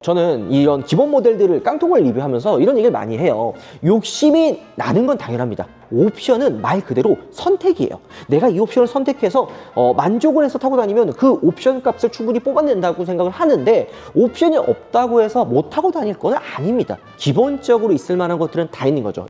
저는 이런 기본 모델들을 깡통을 리뷰하면서 이런 얘기를 많이 해요. 욕심이 나는 건 당연합니다. 옵션은 말 그대로 선택이에요. 내가 이 옵션을 선택해서 만족을 해서 타고 다니면 그 옵션 값을 충분히 뽑아낸다고 생각을 하는데, 옵션이 없다고 해서 못 타고 다닐 건 아닙니다. 기본적으로 있을 만한 것들은 다 있는 거죠.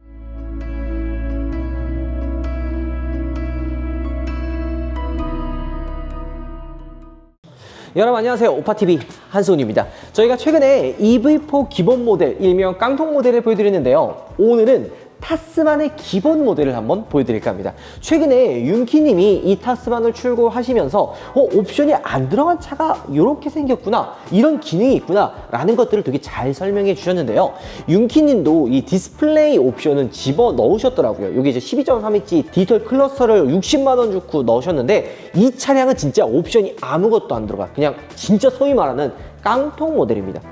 여러분 안녕하세요. 오파TV 한승훈입니다. 저희가 최근에 EV4 기본 모델, 일명 깡통 모델을 보여드렸는데요. 오늘은 타스만의 기본 모델을 한번 보여드릴까 합니다. 최근에 윤키님이 이 타스만을 출고하시면서 옵션이 안 들어간 차가 이렇게 생겼구나, 이런 기능이 있구나 라는 것들을 되게 잘 설명해 주셨는데요. 윤키님도 이 디스플레이 옵션은 집어 넣으셨더라고요. 여기 이제 12.3인치 디지털 클러스터를 60만원 주고 넣으셨는데, 이 차량은 진짜 옵션이 아무것도 안 들어가, 그냥 진짜 소위 말하는 깡통 모델입니다.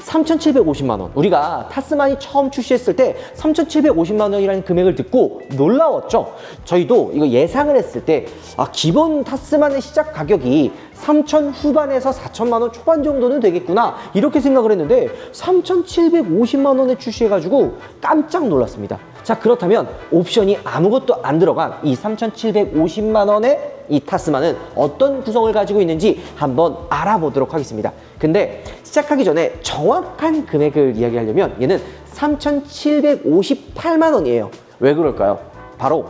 3,750만원. 우리가 타스만이 처음 출시했을 때 3,750만원이라는 금액을 듣고 놀라웠죠. 저희도 이거 예상을 했을 때 기본 타스만의 시작 가격이 3,000 후반에서 4,000만원 초반 정도는 되겠구나, 이렇게 생각을 했는데 3,750만원에 출시해가지고 깜짝 놀랐습니다. 자, 그렇다면 옵션이 아무것도 안 들어간 이 3,750만원의 이 타스만은 어떤 구성을 가지고 있는지 한번 알아보도록 하겠습니다. 근데 시작하기 전에 정확한 금액을 이야기하려면 얘는 3,758만원이에요. 왜 그럴까요? 바로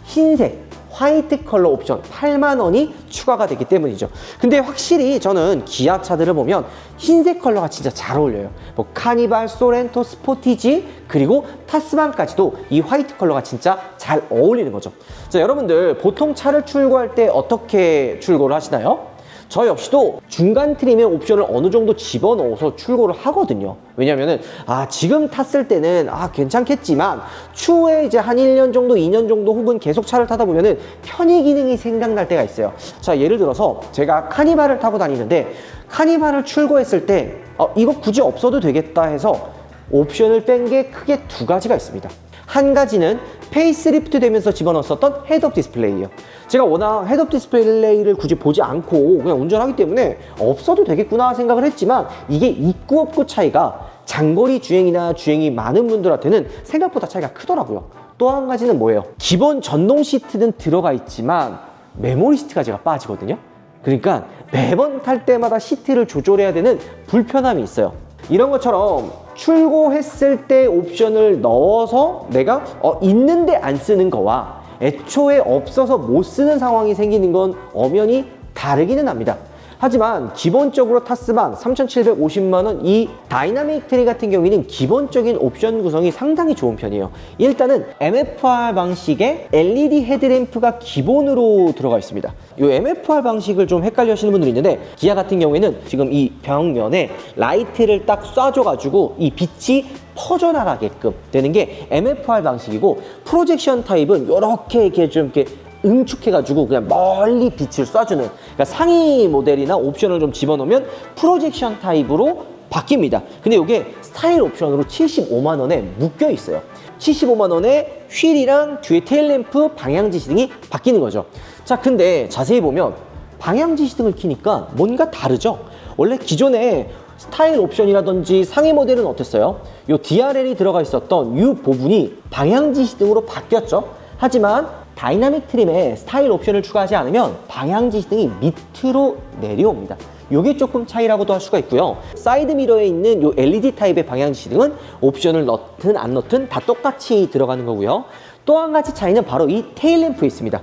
흰색 화이트 컬러 옵션 8만원이 추가가 됐기 때문이죠. 근데 확실히 저는 기아 차들을 보면 흰색 컬러가 진짜 잘 어울려요. 뭐 카니발, 소렌토, 스포티지, 그리고 타스만까지도 이 화이트 컬러가 진짜 잘 어울리는 거죠. 자, 여러분들 보통 차를 출고할 때 어떻게 출고를 하시나요? 저 역시도 중간 트림의 옵션을 어느 정도 집어넣어서 출고를 하거든요. 왜냐면은 지금 탔을 때는 괜찮겠지만 추후에 이제 한 1년 정도, 2년 정도 혹은 계속 차를 타다 보면은 편의 기능이 생각날 때가 있어요. 자, 예를 들어서 제가 카니발을 타고 다니는데, 카니발을 출고했을 때 이거 굳이 없어도 되겠다 해서 옵션을 뺀 게 크게 두 가지가 있습니다. 한 가지는 페이스리프트 되면서 집어넣었었던 헤드업 디스플레이예요. 제가 워낙 헤드업 디스플레이를 굳이 보지 않고 그냥 운전하기 때문에 없어도 되겠구나 생각을 했지만, 이게 있고 없고 차이가 장거리 주행이나 주행이 많은 분들한테는 생각보다 차이가 크더라고요. 또 한 가지는 뭐예요? 기본 전동 시트는 들어가 있지만 메모리 시트가 제가 빠지거든요. 그러니까 매번 탈 때마다 시트를 조절해야 되는 불편함이 있어요. 이런 것처럼 출고했을 때 옵션을 넣어서 내가 있는데 안 쓰는 거와 애초에 없어서 못 쓰는 상황이 생기는 건 엄연히 다르기는 합니다. 하지만 기본적으로 타스만 3,750만원 이 다이나믹 트리 같은 경우에는 기본적인 옵션 구성이 상당히 좋은 편이에요. 일단은 MFR 방식의 LED 헤드램프가 기본으로 들어가 있습니다. 이 MFR 방식을 좀 헷갈려 하시는 분들이 있는데, 기아 같은 경우에는 지금 이 벽면에 라이트를 딱 쏴줘가지고 이 빛이 퍼져나가게끔 되는 게 MFR 방식이고, 프로젝션 타입은 이렇게 좀 이렇게 응축해가지고 그냥 멀리 빛을 쏴주는, 그러니까 상위 모델이나 옵션을 좀 집어넣으면 프로젝션 타입으로 바뀝니다. 근데 이게 스타일 옵션으로 75만원에 묶여 있어요. 75만원에 휠이랑 뒤에 테일램프, 방향지시등이 바뀌는 거죠. 자, 근데 자세히 보면 방향지시등을 켜니까 뭔가 다르죠? 원래 기존에 스타일 옵션이라든지 상위 모델은 어땠어요? 이 DRL이 들어가 있었던 이 부분이 방향지시등으로 바뀌었죠. 하지만 다이나믹 트림에 스타일 옵션을 추가하지 않으면 방향지시등이 밑으로 내려옵니다. 이게 조금 차이라고도 할 수가 있고요. 사이드 미러에 있는 이 LED 타입의 방향지시등은 옵션을 넣든 안 넣든 다 똑같이 들어가는 거고요. 또 한 가지 차이는 바로 이 테일램프에 있습니다.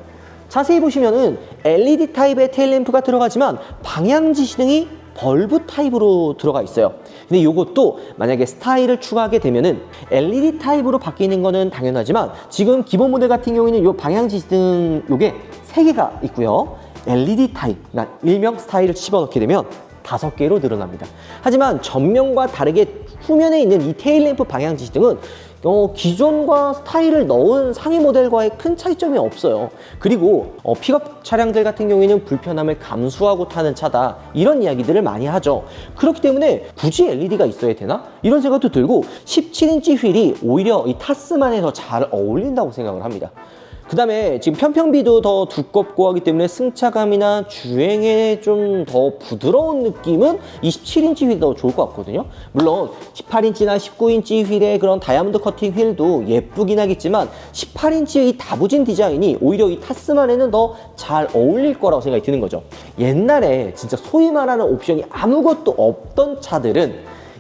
자세히 보시면은 LED 타입의 테일램프가 들어가지만 방향지시등이 벌브 타입으로 들어가 있어요. 근데 이것도 만약에 스타일을 추가하게 되면은 LED 타입으로 바뀌는 거는 당연하지만, 지금 기본 모델 같은 경우에는 이 방향지시등 요게 3개가 있고요. LED 타입, 그러니까 일명 스타일을 집어넣게 되면 5개로 늘어납니다. 하지만 전면과 다르게 후면에 있는 이 테일램프 방향지시등은 기존과 스타일을 넣은 상위 모델과의 큰 차이점이 없어요. 그리고 픽업 차량들 같은 경우에는 불편함을 감수하고 타는 차다, 이런 이야기들을 많이 하죠. 그렇기 때문에 굳이 LED가 있어야 되나? 이런 생각도 들고, 17인치 휠이 오히려 이 타스만에 더 잘 어울린다고 생각을 합니다. 그 다음에 지금 편평비도 더 두껍고 하기 때문에 승차감이나 주행에 좀 더 부드러운 느낌은 27인치 휠이 더 좋을 것 같거든요. 물론 18인치나 19인치 휠의 그런 다이아몬드 커팅 휠도 예쁘긴 하겠지만 18인치의 이 다부진 디자인이 오히려 이 타스만에는 더 잘 어울릴 거라고 생각이 드는 거죠. 옛날에 진짜 소위 말하는 옵션이 아무것도 없던 차들은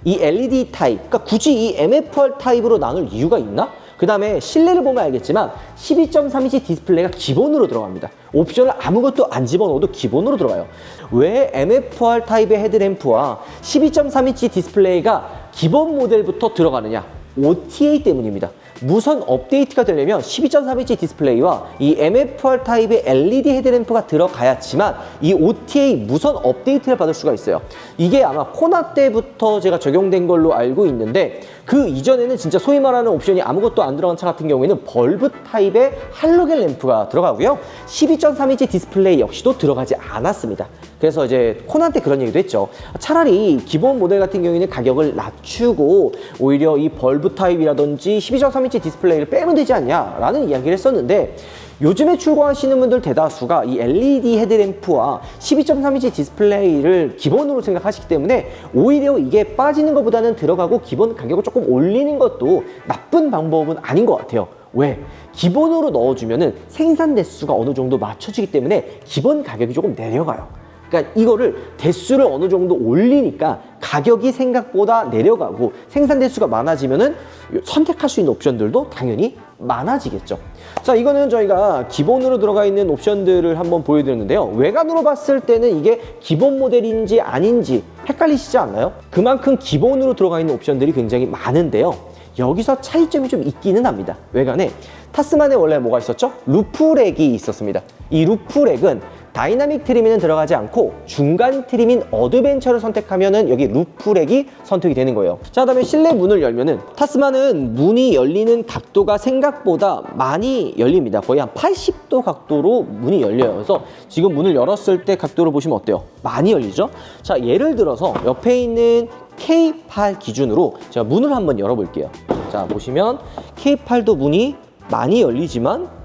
이 LED 타입, 그러니까 굳이 이 MFR 타입으로 나눌 이유가 있나? 그 다음에 실내를 보면 알겠지만 12.3인치 디스플레이가 기본으로 들어갑니다. 옵션을 아무것도 안 집어넣어도 기본으로 들어가요. 왜 MFR 타입의 헤드램프와 12.3인치 디스플레이가 기본 모델부터 들어가느냐? OTA 때문입니다. 무선 업데이트가 되려면 12.3인치 디스플레이와 이 MFR 타입의 LED 헤드램프가 들어가야지만 이 OTA 무선 업데이트를 받을 수가 있어요. 이게 아마 코나 때부터 제가 적용된 걸로 알고 있는데 그 이전에는 진짜 소위 말하는 옵션이 아무것도 안 들어간 차 같은 경우에는 벌브 타입의 할로겐 램프가 들어가고요. 12.3인치 디스플레이 역시도 들어가지 않았습니다. 그래서 이제 코나 때 그런 얘기도 했죠. 차라리 기본 모델 같은 경우에는 가격을 낮추고 오히려 이 벌브 타입이라든지 12.3인치 디스플레이를 빼면 되지 않냐라는 이야기를 했었는데 요즘에 출고하시는 분들 대다수가 이 LED 헤드램프와 12.3인치 디스플레이를 기본으로 생각하시기 때문에 오히려 이게 빠지는 것보다는 들어가고 기본 가격을 조금 올리는 것도 나쁜 방법은 아닌 것 같아요. 왜? 기본으로 넣어주면은 생산 대수가 어느 정도 맞춰지기 때문에 기본 가격이 조금 내려가요. 그러니까 이거를 대수를 어느 정도 올리니까 가격이 생각보다 내려가고 생산 대수가 많아지면은 선택할 수 있는 옵션들도 당연히 많아지겠죠. 자, 이거는 저희가 기본으로 들어가 있는 옵션들을 한번 보여드렸는데요. 외관으로 봤을 때는 이게 기본 모델인지 아닌지 헷갈리시지 않나요? 그만큼 기본으로 들어가 있는 옵션들이 굉장히 많은데요. 여기서 차이점이 좀 있기는 합니다. 외관에 타스만에 원래 뭐가 있었죠? 루프렉이 있었습니다. 이 루프렉은 다이나믹 트림에는 들어가지 않고 중간 트림인 어드벤처를 선택하면은 여기 루프렉이 선택이 되는 거예요. 자, 그다음에 실내 문을 열면은 타스만은 문이 열리는 각도가 생각보다 많이 열립니다. 거의 한 80도 각도로 문이 열려요. 그래서 지금 문을 열었을 때 각도를 보시면 어때요? 많이 열리죠? 자, 예를 들어서 옆에 있는 K8 기준으로 제가 문을 한번 열어볼게요. 자, 보시면 K8도 문이 많이 열리지만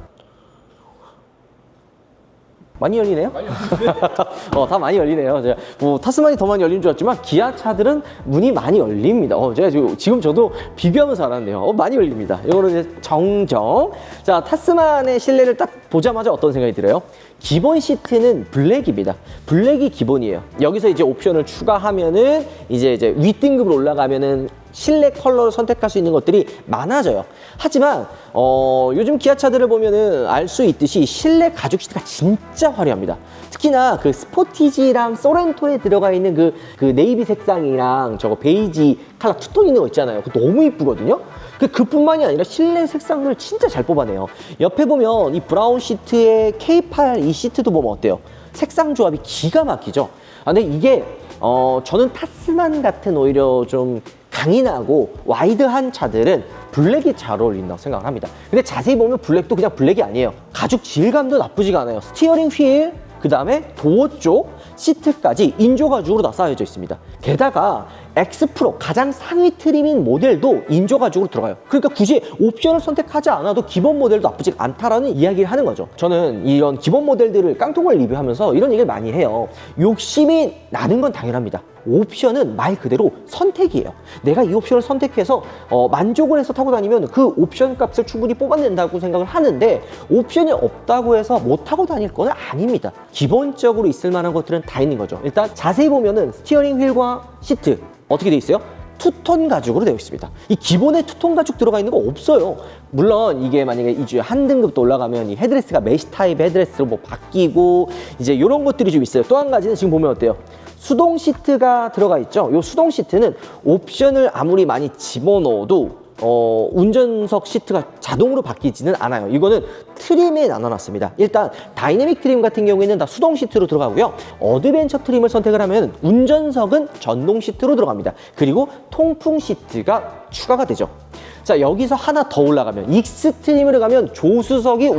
많이 열리네요? 다 많이 열리네요. 제가 뭐 타스만이 더 많이 열린 줄 알았지만 기아 차들은 문이 많이 열립니다. 제가 지금 저도 비교하면서 알았네요. 많이 열립니다. 이거는 이제 정정. 자, 타스만의 실내를 딱 보자마자 어떤 생각이 들어요? 기본 시트는 블랙입니다. 블랙이 기본이에요. 여기서 이제 옵션을 추가하면은 이제 윗등급으로 올라가면은 실내 컬러를 선택할 수 있는 것들이 많아져요. 하지만 요즘 기아차들을 보면은 알 수 있듯이 실내 가죽 시트가 진짜 화려합니다. 특히나 그 스포티지랑 소렌토에 들어가 있는 그 네이비 색상이랑 저거 베이지 컬러 투톤 있는 거 있잖아요. 그거 너무 이쁘거든요. 그뿐만이 아니라 실내 색상을 진짜 잘 뽑아내요. 옆에 보면 이 브라운 시트의 K8 이 시트도 보면 어때요? 색상 조합이 기가 막히죠. 근데 이게 저는 타스만 같은 오히려 좀 강인하고 와이드한 차들은 블랙이 잘 어울린다고 생각을 합니다. 근데 자세히 보면 블랙도 그냥 블랙이 아니에요. 가죽 질감도 나쁘지가 않아요. 스티어링 휠, 그 다음에 도어 쪽 시트까지 인조 가죽으로 다 쌓여져 있습니다. 게다가 X 프로 가장 상위 트림인 모델도 인조 가죽으로 들어가요. 그러니까 굳이 옵션을 선택하지 않아도 기본 모델도 나쁘지 않다라는 이야기를 하는 거죠. 저는 이런 기본 모델들을 깡통을 리뷰하면서 이런 얘기를 많이 해요. 욕심이 나는 건 당연합니다. 옵션은 말 그대로 선택이에요. 내가 이 옵션을 선택해서 만족을 해서 타고 다니면 그 옵션 값을 충분히 뽑아낸다고 생각을 하는데 옵션이 없다고 해서 못 타고 다닐 건 아닙니다. 기본적으로 있을 만한 것들은 다 있는 거죠. 일단 자세히 보면은 스티어링 휠과 시트 어떻게 돼 있어요? 투톤 가죽으로 되어 있습니다. 이 기본에 투톤 가죽 들어가 있는 거 없어요. 물론 이게 만약에 이주에 한 등급 더 올라가면 이 헤드레스가 메쉬 타입 헤드레스로 뭐 바뀌고 이제 이런 것들이 좀 있어요. 또 한 가지는 지금 보면 어때요? 수동 시트가 들어가 있죠. 이 수동 시트는 옵션을 아무리 많이 집어넣어도 운전석 시트가 자동으로 바뀌지는 않아요. 이거는 트림에 나눠놨습니다. 일단 다이내믹 트림 같은 경우에는 다 수동 시트로 들어가고요. 어드벤처 트림을 선택을 하면 운전석은 전동 시트로 들어갑니다. 그리고 통풍 시트가 추가가 되죠. 자, 여기서 하나 더 올라가면 익스트림으로 가면 조수석이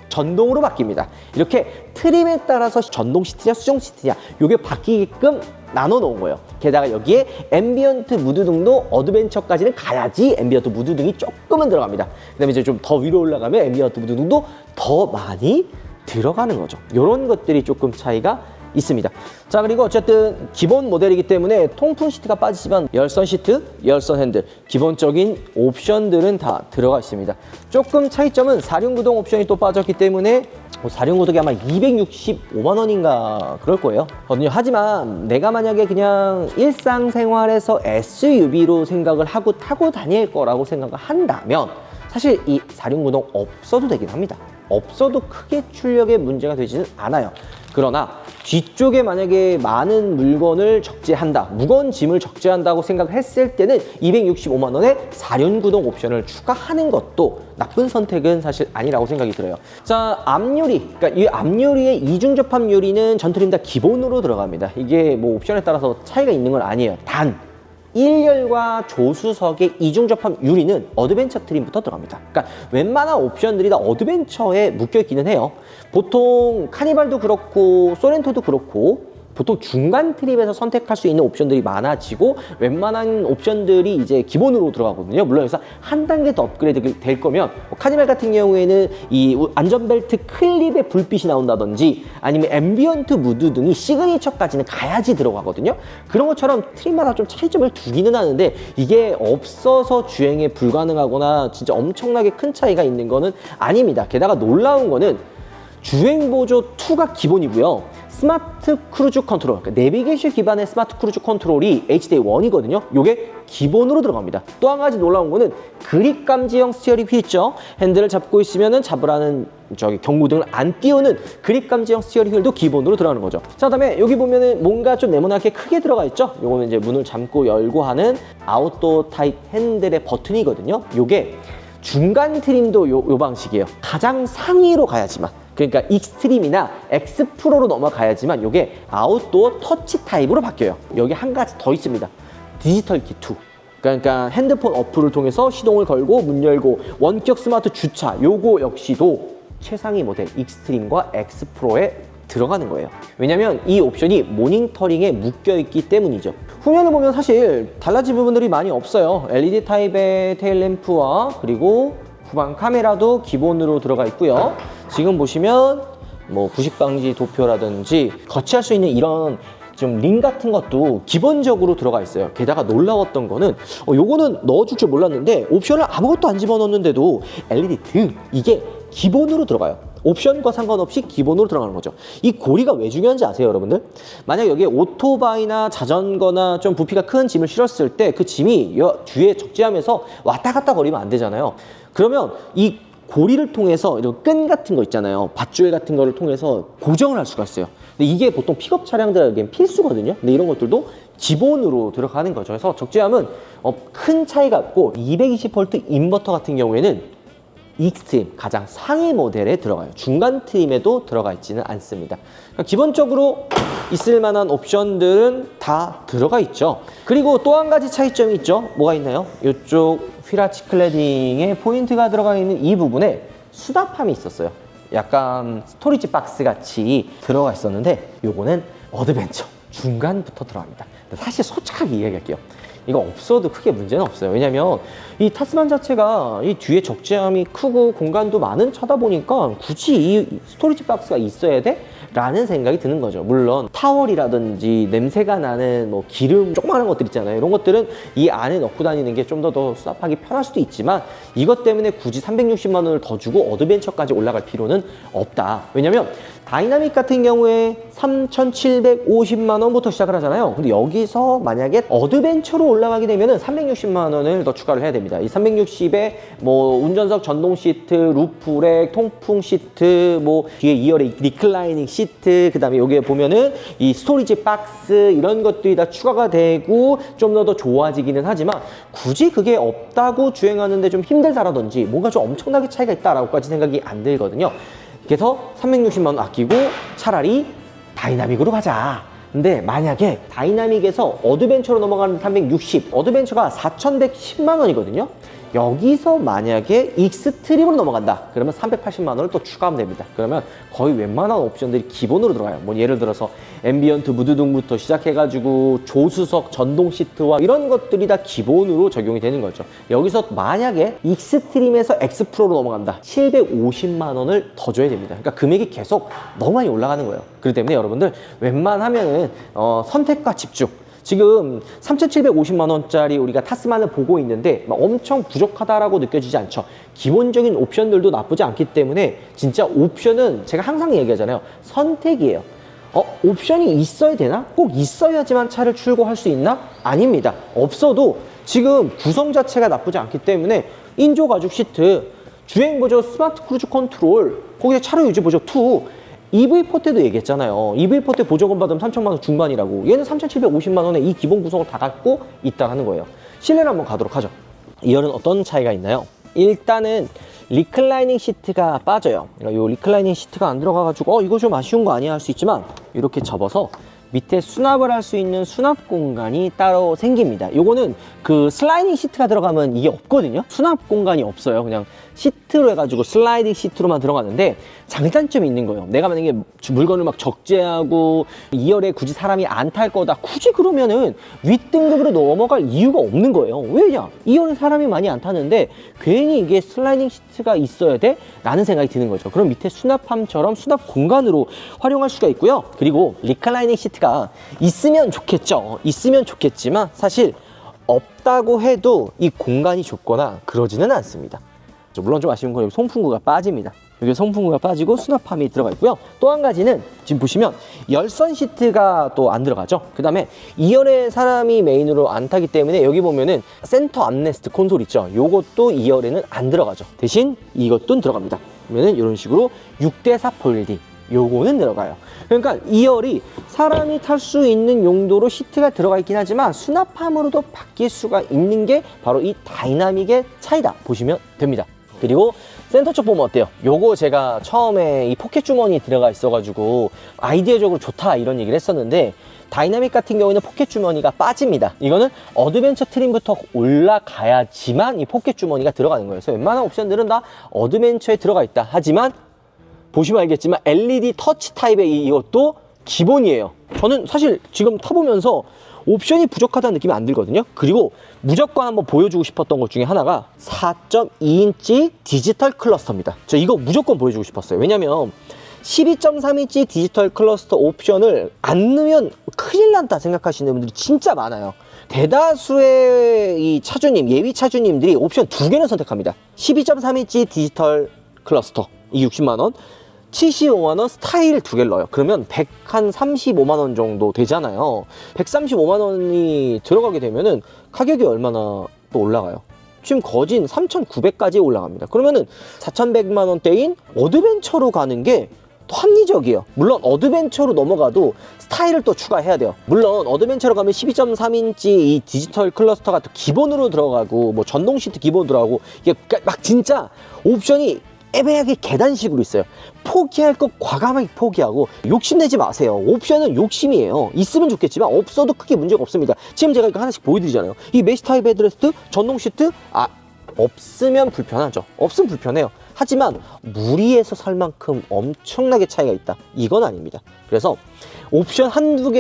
전동으로 바뀝니다. 이렇게 트림에 따라서 전동 시트냐 수동 시트냐 이게 바뀌게끔 나눠 놓은 거예요. 게다가 여기에 앰비언트 무드 등도 어드벤처까지는 가야지 앰비언트 무드 등이 조금은 들어갑니다. 그 다음에 이제 좀 더 위로 올라가면 앰비언트 무드 등도 더 많이 들어가는 거죠. 이런 것들이 조금 차이가 있습니다. 자, 그리고 어쨌든 기본 모델이기 때문에 통풍 시트가 빠지지만 열선 시트, 열선 핸들 기본적인 옵션들은 다 들어가 있습니다. 조금 차이점은 사륜구동 옵션이 또 빠졌기 때문에 사륜구동이 아마 265만 원인가 그럴 거예요. 하지만 내가 만약에 그냥 일상생활에서 SUV로 생각을 하고 타고 다닐 거라고 생각을 한다면 사실 이 사륜구동 없어도 되긴 합니다. 없어도 크게 출력에 문제가 되지는 않아요. 그러나 뒤쪽에 만약에 많은 물건을 적재한다, 무거운 짐을 적재한다고 생각했을 때는 265만 원에 사륜구동 옵션을 추가하는 것도 나쁜 선택은 사실 아니라고 생각이 들어요. 자, 앞유리, 그러니까 이 앞유리의 이중접합 유리는 전트림 다 기본으로 들어갑니다. 이게 뭐 옵션에 따라서 차이가 있는 건 아니에요. 단 1열과 조수석의 이중접합 유리는 어드벤처 트림부터 들어갑니다. 그러니까 웬만한 옵션들이 다 어드벤처에 묶여있기는 해요. 보통 카니발도 그렇고 소렌토도 그렇고 보통 중간 트립에서 선택할 수 있는 옵션들이 많아지고 웬만한 옵션들이 이제 기본으로 들어가거든요. 물론 여기서 한 단계 더 업그레이드 될 거면 카니발 같은 경우에는 이 안전벨트 클립에 불빛이 나온다든지 아니면 앰비언트 무드 등이 시그니처까지는 가야지 들어가거든요. 그런 것처럼 트림마다 좀 차이점을 두기는 하는데 이게 없어서 주행에 불가능하거나 진짜 엄청나게 큰 차이가 있는 거는 아닙니다. 게다가 놀라운 거는 주행보조2가 기본이고요. 스마트 크루즈 컨트롤, 그러니까 내비게이션 기반의 스마트 크루즈 컨트롤이 HDA1이거든요. 이게 기본으로 들어갑니다. 또 한 가지 놀라운 거는 그립 감지형 스티어링 휠 있죠. 핸들을 잡고 있으면은 잡으라는 경고등을 안 띄우는 그립 감지형 스티어링 휠도 기본으로 들어가는 거죠. 자, 그다음에 여기 보면은 뭔가 좀 네모나게 크게 들어가 있죠. 요거는 이제 문을 잠고 열고 하는 아웃도어 타입 핸들의 버튼이거든요. 요게 중간 트림도 요 방식이에요. 가장 상위로 가야지만, 그러니까 익스트림이나 엑스프로로 넘어가야지만 이게 아웃도어 터치 타입으로 바뀌어요. 여기 한 가지 더 있습니다. 디지털 키2. 그러니까 핸드폰 어플을 통해서 시동을 걸고 문 열고 원격 스마트 주차, 요거 역시도 최상위 모델 익스트림과 엑스프로에 들어가는 거예요. 왜냐면 이 옵션이 모니터링에 묶여 있기 때문이죠. 후면을 보면 사실 달라진 부분들이 많이 없어요. LED 타입의 테일램프와 그리고 후방 카메라도 기본으로 들어가 있고요. 지금 보시면 뭐 부식 방지 도표라든지 거치할 수 있는 이런 좀 링 같은 것도 기본적으로 들어가 있어요. 게다가 놀라웠던 거는 요거는 넣어줄 줄 몰랐는데 옵션을 아무것도 안 집어넣는데도 LED 등 이게 기본으로 들어가요. 옵션과 상관없이 기본으로 들어가는 거죠. 이 고리가 왜 중요한지 아세요, 여러분들? 만약 여기에 오토바이나 자전거나 좀 부피가 큰 짐을 실었을 때 그 짐이 뒤에 적재하면서 왔다 갔다 거리면 안 되잖아요. 그러면 이 고리를 통해서 이런 끈 같은 거 있잖아요. 밧줄 같은 거를 통해서 고정을 할 수가 있어요. 근데 이게 보통 픽업 차량들에겐 필수거든요. 근데 이런 것들도 기본으로 들어가는 거죠. 그래서 적재함은 큰 차이가 없고 220V 인버터 같은 경우에는 익스트림 가장 상위 모델에 들어가요. 중간 트림에도 들어가 있지는 않습니다. 그러니까 기본적으로 있을 만한 옵션들은 다 들어가 있죠. 그리고 또 한 가지 차이점이 있죠. 뭐가 있나요? 이쪽 휠아치 클래딩에 포인트가 들어가 있는 이 부분에 수납함이 있었어요. 약간 스토리지 박스 같이 들어가 있었는데 요거는 어드벤처 중간부터 들어갑니다. 사실 솔직하게 이야기할게요. 이거 없어도 크게 문제는 없어요. 왜냐면 이 타스만 자체가 이 뒤에 적재함이 크고 공간도 많은 차다 보니까 굳이 이 스토리지 박스가 있어야 돼? 라는 생각이 드는 거죠. 물론 타월이라든지 냄새가 나는 뭐 기름 조그마한 것들 있잖아요. 이런 것들은 이 안에 넣고 다니는 게 좀 더 수납하기 편할 수도 있지만 이것 때문에 굳이 360만 원을 더 주고 어드벤처까지 올라갈 필요는 없다. 왜냐면 다이나믹 같은 경우에 3,750만 원부터 시작을 하잖아요. 근데 여기서 만약에 어드벤처로 올라가게 되면은 360만 원을 더 추가를 해야 됩니다. 이 360에 뭐 운전석 전동 시트, 루프렉, 통풍 시트, 뭐 뒤에 2열에 리클라이닝 시트, 그 다음에 여기에 보면은 이 스토리지 박스 이런 것들이 다 추가가 되고 좀 더 좋아지기는 하지만 굳이 그게 없다고 주행하는데 좀 힘들다라든지 뭔가 좀 엄청나게 차이가 있다라고까지 생각이 안 들거든요. 그래서 360만 원 아끼고 차라리 다이나믹으로 가자. 근데 만약에 다이나믹에서 어드벤처로 넘어가는 360, 어드벤처가 4,110만 원이거든요. 여기서 만약에 익스트림으로 넘어간다 그러면 380만 원을 또 추가하면 됩니다. 그러면 거의 웬만한 옵션들이 기본으로 들어가요. 뭐 예를 들어서 앰비언트 무드등부터 시작해가지고 조수석 전동 시트와 이런 것들이 다 기본으로 적용이 되는 거죠. 여기서 만약에 익스트림에서 엑스프로로 넘어간다 750만 원을 더 줘야 됩니다. 그러니까 금액이 계속 너무 많이 올라가는 거예요. 그렇기 때문에 여러분들 웬만하면은 선택과 집중. 지금 3,750만 원짜리 우리가 타스만을 보고 있는데 막 엄청 부족하다라고 느껴지지 않죠. 기본적인 옵션들도 나쁘지 않기 때문에 진짜 옵션은 제가 항상 얘기하잖아요. 선택이에요. 옵션이 있어야 되나? 꼭 있어야지만 차를 출고할 수 있나? 아닙니다. 없어도 지금 구성 자체가 나쁘지 않기 때문에 인조 가죽 시트, 주행 보조 스마트 크루즈 컨트롤, 거기에 차로 유지 보조 2, EV4 때도 얘기했잖아요. EV4 때 보조금 받으면 3천만 원 중반이라고. 얘는 3,750만 원에 이 기본 구성을 다 갖고 있다는 거예요. 실내를 한번 가도록 하죠. 2열은 어떤 차이가 있나요? 일단은 리클라이닝 시트가 빠져요. 이 리클라이닝 시트가 안 들어가가지고 이거 좀 아쉬운 거 아니야 할 수 있지만 이렇게 접어서 밑에 수납을 할 수 있는 수납 공간이 따로 생깁니다. 요거는 그 슬라이딩 시트가 들어가면 이게 없거든요. 수납 공간이 없어요. 그냥 시트로 해가지고 슬라이딩 시트로만 들어가는데 장단점이 있는 거예요. 내가 만약에 물건을 막 적재하고 2열에 굳이 사람이 안 탈 거다. 굳이 그러면은 윗등급으로 넘어갈 이유가 없는 거예요. 왜냐? 2열에 사람이 많이 안 타는데 괜히 이게 슬라이딩 시트가 있어야 돼? 라는 생각이 드는 거죠. 그럼 밑에 수납함처럼 수납 공간으로 활용할 수가 있고요. 그리고 리클라이닝 시트가 있으면 좋겠죠. 있으면 좋겠지만 사실 없다고 해도 이 공간이 좁거나 그러지는 않습니다. 물론 좀 아쉬운 건 여기 송풍구가 빠집니다. 여기 송풍구가 빠지고 수납함이 들어가 있고요. 또 한 가지는 지금 보시면 열선 시트가 또 안 들어가죠. 그 다음에 2열에 사람이 메인으로 안 타기 때문에 여기 보면은 센터 암레스트 콘솔 있죠. 요것도 2열에는 안 들어가죠. 대신 이것도 들어갑니다. 그러면은 이런 식으로 6대4 4LED 요거는 들어가요. 그러니까 2열이 사람이 탈 수 있는 용도로 시트가 들어가 있긴 하지만 수납함으로도 바뀔 수가 있는 게 바로 이 다이나믹의 차이다 보시면 됩니다. 그리고 센터 쪽 보면 어때요? 요거 제가 처음에 이 포켓 주머니 들어가 있어가지고 아이디어적으로 좋다 이런 얘기를 했었는데 다이나믹 같은 경우에는 포켓 주머니가 빠집니다. 이거는 어드벤처 트림부터 올라가야지만 이 포켓 주머니가 들어가는 거예요. 그래서 웬만한 옵션들은 다 어드벤처에 들어가 있다. 하지만 보시면 알겠지만 LED 터치 타입의 이것도 기본이에요. 저는 사실 지금 타보면서 옵션이 부족하다는 느낌이 안 들거든요. 그리고 무조건 한번 보여주고 싶었던 것 중에 하나가 4.2인치 디지털 클러스터입니다. 저 이거 무조건 보여주고 싶었어요. 왜냐면 12.3인치 디지털 클러스터 옵션을 안 넣으면 큰일 난다 생각하시는 분들이 진짜 많아요. 대다수의 이 차주님, 예비 차주님들이 옵션 2개는 선택합니다. 12.3인치 디지털 클러스터 이 60만 원, 75만 원 스타일 2개를 넣어요. 그러면 135만 원 정도 되잖아요. 135만 원이 들어가게 되면은 가격이 얼마나 또 올라가요? 지금 거진 3,900까지 올라갑니다. 그러면은 4,100만 원대인 어드벤처로 가는 게 더 합리적이에요. 물론 어드벤처로 넘어가도 스타일을 또 추가해야 돼요. 물론 어드벤처로 가면 12.3인치 이 디지털 클러스터가 또 기본으로 들어가고 뭐 전동 시트 기본으로 들어가고 이게 막 진짜 옵션이 애매하게 계단식으로 있어요. 포기할 것 과감하게 포기하고 욕심내지 마세요. 옵션은 욕심이에요. 있으면 좋겠지만 없어도 크게 문제가 없습니다. 지금 제가 이거 하나씩 보여드리잖아요. 이 메시 타입 헤드레스트, 전동 시트 없으면 불편하죠. 없으면 불편해요. 하지만 무리해서 살 만큼 엄청나게 차이가 있다. 이건 아닙니다. 그래서 옵션 한두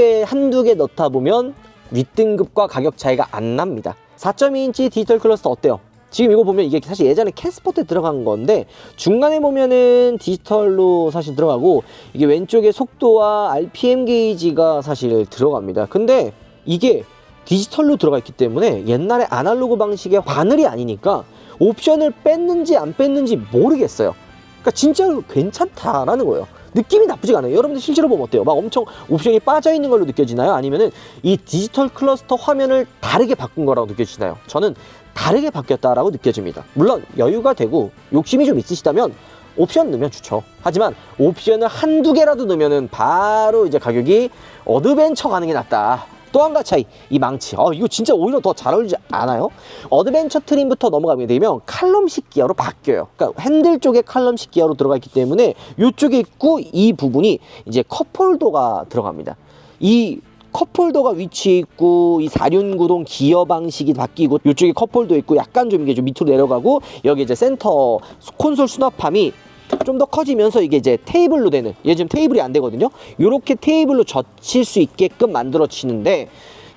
개 넣다 보면 윗등급과 가격 차이가 안 납니다. 4.2인치 디지털 클러스터 어때요? 지금 이거 보면 이게 사실 예전에 캐스퍼트에 들어간 건데 중간에 보면은 디지털로 사실 들어가고 이게 왼쪽에 속도와 RPM 게이지가 사실 들어갑니다. 근데 이게 디지털로 들어가 있기 때문에 옛날에 아날로그 방식의 바늘이 아니니까 옵션을 뺐는지 안 뺐는지 모르겠어요. 그러니까 진짜로 괜찮다라는 거예요. 느낌이 나쁘지가 않아요. 여러분들 실제로 보면 어때요? 막 엄청 옵션이 빠져있는 걸로 느껴지나요? 아니면은 이 디지털 클러스터 화면을 다르게 바꾼 거라고 느껴지나요? 저는 다르게 바뀌었다라고 느껴집니다. 물론 여유가 되고 욕심이 좀 있으시다면 옵션 넣으면 좋죠. 하지만 옵션을 한두 개라도 넣으면은 바로 이제 가격이 어드벤처 가는 게 낫다. 또 한 가지 차이, 이 망치. 이거 진짜 오히려 더 잘 어울리지 않아요? 어드벤처 트림부터 넘어가게 되면 칼럼식 기어로 바뀌어요. 그러니까 핸들 쪽에 칼럼식 기어로 들어가 있기 때문에 이쪽에 있고 이 부분이 이제 컵홀더가 들어갑니다. 이 컵홀더가 위치해 있고 이 4륜구동 기어 방식이 바뀌고 이쪽에 컵홀더 있고 약간 좀 이게 좀 밑으로 내려가고 여기 이제 센터 콘솔 수납함이 좀 더 커지면서 이게 이제 테이블로 되는, 얘 지금 테이블이 안 되거든요. 이렇게 테이블로 젖힐 수 있게끔 만들어지는데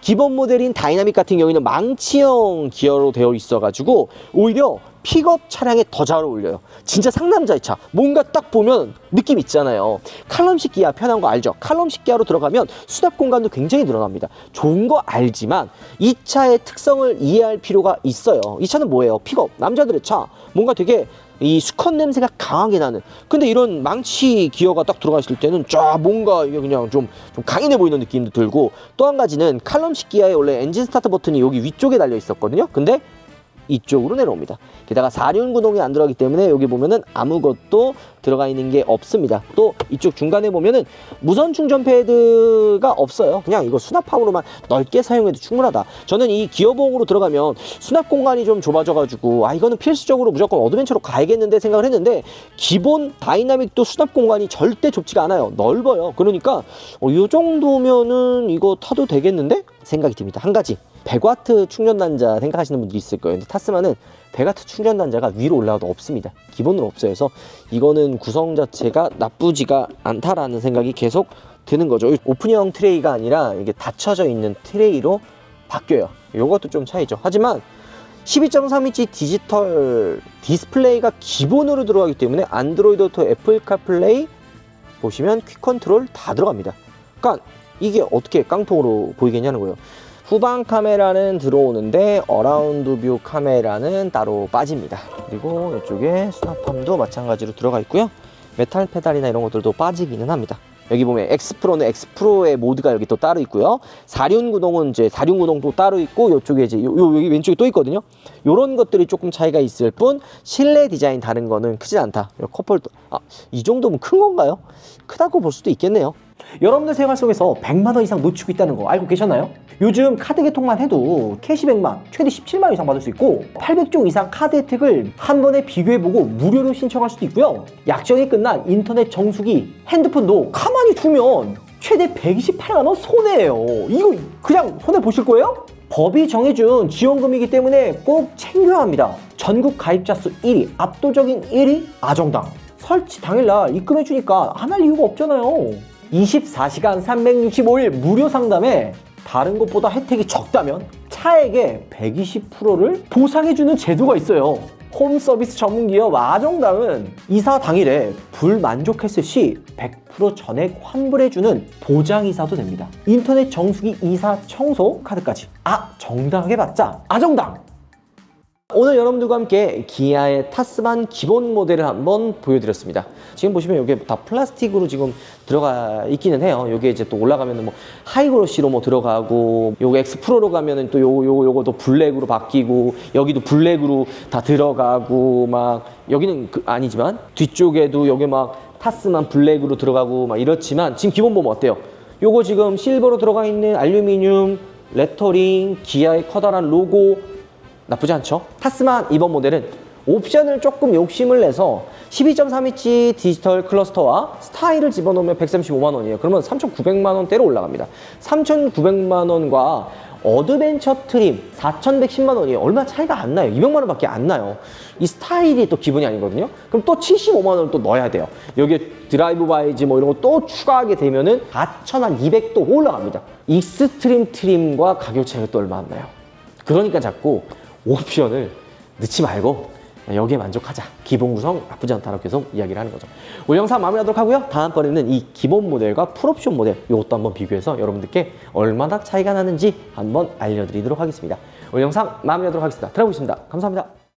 기본 모델인 다이나믹 같은 경우에는 망치형 기어로 되어 있어가지고 오히려 픽업 차량에 더 잘 어울려요. 진짜 상남자의 차. 뭔가 딱 보면 느낌 있잖아요. 칼럼식 기아 편한 거 알죠? 칼럼식 기아로 들어가면 수납 공간도 굉장히 늘어납니다. 좋은 거 알지만 이 차의 특성을 이해할 필요가 있어요. 이 차는 뭐예요? 픽업. 남자들의 차. 뭔가 되게 이 수컷 냄새가 강하게 나는, 근데 이런 망치 기어가 딱 들어가 있을 때는 쫙 뭔가 이게 그냥 좀 강인해 보이는 느낌도 들고, 또 한 가지는 칼럼식 기아에 원래 엔진 스타트 버튼이 여기 위쪽에 달려 있었거든요. 근데 이쪽으로 내려옵니다. 게다가 4륜 구동이 안 들어가기 때문에 여기 보면은 아무것도 들어가 있는 게 없습니다. 또 이쪽 중간에 보면은 무선 충전 패드가 없어요. 그냥 이거 수납함으로만 넓게 사용해도 충분하다. 저는 이 기어봉으로 들어가면 수납 공간이 좀 좁아져가지고 이거는 필수적으로 무조건 어드벤처로 가야겠는데 생각을 했는데, 기본 다이나믹도 수납 공간이 절대 좁지가 않아요. 넓어요. 그러니까 이 정도면은 이거 타도 되겠는데 생각이 듭니다. 한 가지, 100W 충전 단자 생각하시는 분들이 있을 거예요. 근데 타스만은 100W 충전 단자가 위로 올라가도 없습니다. 기본으로 없어요. 그래서 이거는 구성 자체가 나쁘지가 않다라는 생각이 계속 드는 거죠. 오픈형 트레이가 아니라 이게 닫혀져 있는 트레이로 바뀌어요. 이것도 좀 차이죠. 하지만 12.3인치 디지털 디스플레이가 기본으로 들어가기 때문에 안드로이드 오토, 애플 카플레이 보시면 퀵 컨트롤 다 들어갑니다. 그러니까 이게 어떻게 깡통으로 보이겠냐는 거예요. 후방 카메라는 들어오는데 어라운드 뷰 카메라는 따로 빠집니다. 그리고 이쪽에 수납함도 마찬가지로 들어가 있고요. 메탈 페달이나 이런 것들도 빠지기는 합니다. 여기 보면 X프로는 X프로의 모드가 여기 또 따로 있고요. 4륜 구동은 이제 4륜 구동도 따로 있고, 이쪽에 이제 여기 왼쪽에 또 있거든요. 요런 것들이 조금 차이가 있을 뿐 실내 디자인 다른 거는 크지 않다. 컵홀더, 이 정도면 큰 건가요? 크다고 볼 수도 있겠네요. 여러분들 생활 속에서 100만 원 이상 놓치고 있다는 거 알고 계셨나요? 요즘 카드 개통만 해도 캐시백만, 최대 17만 원 이상 받을 수 있고 800종 이상 카드 혜택을 한 번에 비교해보고 무료로 신청할 수도 있고요. 약정이 끝난 인터넷 정수기, 핸드폰도 가만히 두면 최대 128만 원 손해예요. 이거 그냥 손해 보실 거예요? 법이 정해준 지원금이기 때문에 꼭 챙겨야 합니다. 전국 가입자 수 1위, 압도적인 1위 아정당. 설치 당일날 입금해주니까 안 할 이유가 없잖아요. 24시간 365일 무료 상담에 다른 것보다 혜택이 적다면 차액의 120%를 보상해주는 제도가 있어요. 홈 서비스 전문기업 아정당은 이사 당일에 불만족했을 시 100% 전액 환불해주는 보장이사도 됩니다. 인터넷 정수기 이사 청소 카드까지 정당하게 받자 아정당! 오늘 여러분들과 함께 기아의 타스만 기본 모델을 한번 보여드렸습니다. 지금 보시면 이게 다 플라스틱으로 지금 들어가 있기는 해요. 여기에 이제 또 올라가면은 뭐 하이그로시로 뭐 들어가고, 요거 X 프로로 가면은 또 요거도 블랙으로 바뀌고, 여기도 블랙으로 다 들어가고, 막 여기는 아니지만 뒤쪽에도 여기 막 타스만 블랙으로 들어가고 막 이렇지만, 지금 기본 보면 어때요? 요거 지금 실버로 들어가 있는 알루미늄 레터링, 기아의 커다란 로고 나쁘지 않죠? 타스만 이번 모델은 옵션을 조금 욕심을 내서 12.3인치 디지털 클러스터와 스타일을 집어넣으면 135만 원이에요. 그러면 3,900만 원대로 올라갑니다. 3,900만 원과 어드벤처 트림 4,110만 원이에요. 얼마 차이가 안 나요. 200만 원밖에 안 나요. 이 스타일이 또 기본이 아니거든요. 그럼 또 75만 원을 또 넣어야 돼요. 여기에 드라이브 바이즈 뭐 이런 거 또 추가하게 되면은 4,200도 올라갑니다. 익스트림 트림과 가격 차이가 또 얼마 안 나요. 그러니까 자꾸 옵션을 넣지 말고 여기에 만족하자. 기본 구성 나쁘지 않다라고 계속 이야기를 하는 거죠. 오늘 영상 마무리하도록 하고요. 다음번에는 이 기본 모델과 풀옵션 모델 이것도 한번 비교해서 여러분들께 얼마나 차이가 나는지 한번 알려드리도록 하겠습니다. 오늘 영상 마무리하도록 하겠습니다. 들어보겠습니다. 감사합니다.